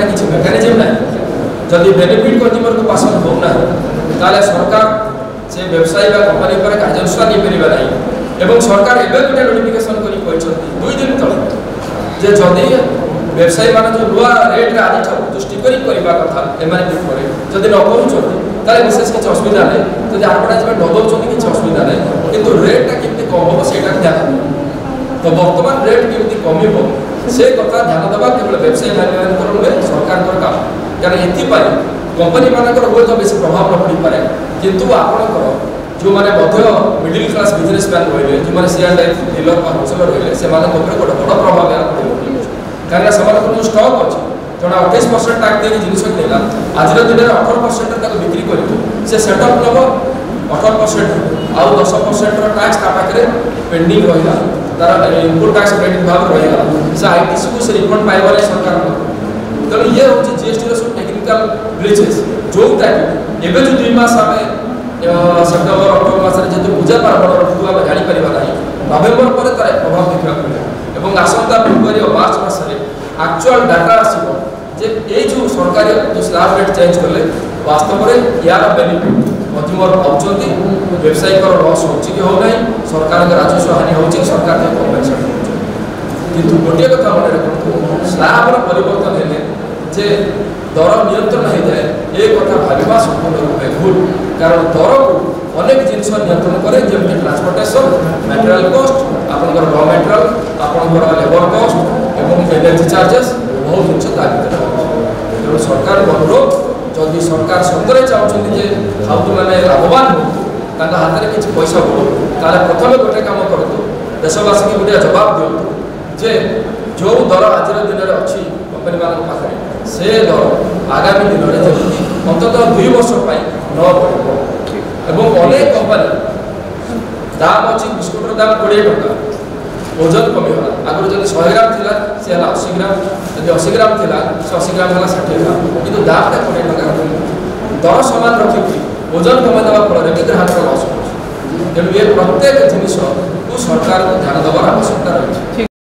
किसी मेकानिजम ना जदि बेनिफिट कंज्यूमर को पसंद होना ताले सरकार से व्यवसायी कंपनी पर कार्यानुष्ठान नहीं पारे ना सरकार एवं गोटे नोटिफिकेशन कर दुई दिन तले जदि व्यवसायी मान जो नुआ रेट आज जो स्टिकरिंग करने कथा एमआरपी पर जदि न करें विशेष किसी असुविधा ना जब आपण न दौरान किसी असुविधा ना कि रेटा केमती कम हम से ध्यान तो बर्तमान रेट केमती कम से कथा ध्यान देवा केवल व्यवसायी भाई नुहे सरकार काम कारण ये कंपनी मानक हुए बेस प्रभाव न पड़ पाए किंतु आपणकर जो मैंने मिडिल क्लास बिजनेसमैन रही जो मैंने शेयर लाइफ डीलर होलसेलर रही से गोटे बड़ प्रभाव कारण से स्टक अच्छी जड़ा 28% टैक्स देकर जिनस किला आज दिन में 18% बिक्री कर सेटअप नब 18% आउ 10% टैक्स पाखे पेंडिंग रहा तार इनपुट टैक्स पेंडिंग भाव रहीगा से आईटीसी को से रिफंड पाइबा सरकार तेणु ये हूँ जीएसटी सब टेक्निकल ग्लिचेस जोटा कि एवं जो 2 मास आम सेप्टेम्बर अक्टोबर मसरे जो पूजा पार्वण ऋतु आम जापर ना नवेम्बर पर तार प्रभाव देखा मिले और आसंता फेब्रुआरी और मार्च मसरे एक्चुअल डाटा आसो जे ये जो सरकारी जो स्लैब रेट चेंज कले वास्तव में यार बेनिफिट कंज्यूमर पाँच व्यवसायिक लस हो होना सरकार राजस्व हानि हो सरकार कम्पेनसेट किंतु गोटे कथा मन रखु स्लैबर परिवर्तन है जे दर नियंत्रण हो जाए ये कथा भावा संपूर्ण रूपे भूल कारण दर को अनेक जिनस नियंत्रण करे जमी ट्रांसपोर्टेशन मटेरियल कॉस्ट आपंकर रॉ मटेरियल आपंकर लेबर कॉस्ट एवं एनर्जी चार्जेस बहुत जिन तेणु सरकार अनुरोध जदि सरकार सतरे चाहते खाऊ मैंने लाभवान हो हाथ में किसी पैसा पड़ो ताले प्रथम गोटे कम करूँ देशवासी की गोटे जवाब दिखाँ जे जो दर आज दिन में अच्छी कंपनी मान पाखे से दर आगामी दिन में जमी अंततः 2 वर्ष न बढ़ अनेक कंपनी दाम अच्छी बिस्कुटर दाम 20 टका ओजन कमीगला आगुरी जब 100 ग्राम थी सी है 80 ग्राम जब 80 ग्राम थी से 80 ग्राम है 60 ग्राम कि दामटा 20 टका दर सामान रखिकी ओजन कमेदेवा फल भी ग्राहक लस हो तेणु ये प्रत्येक जिनिस को सरकार को ध्यान देवार आवश्यकता रही है।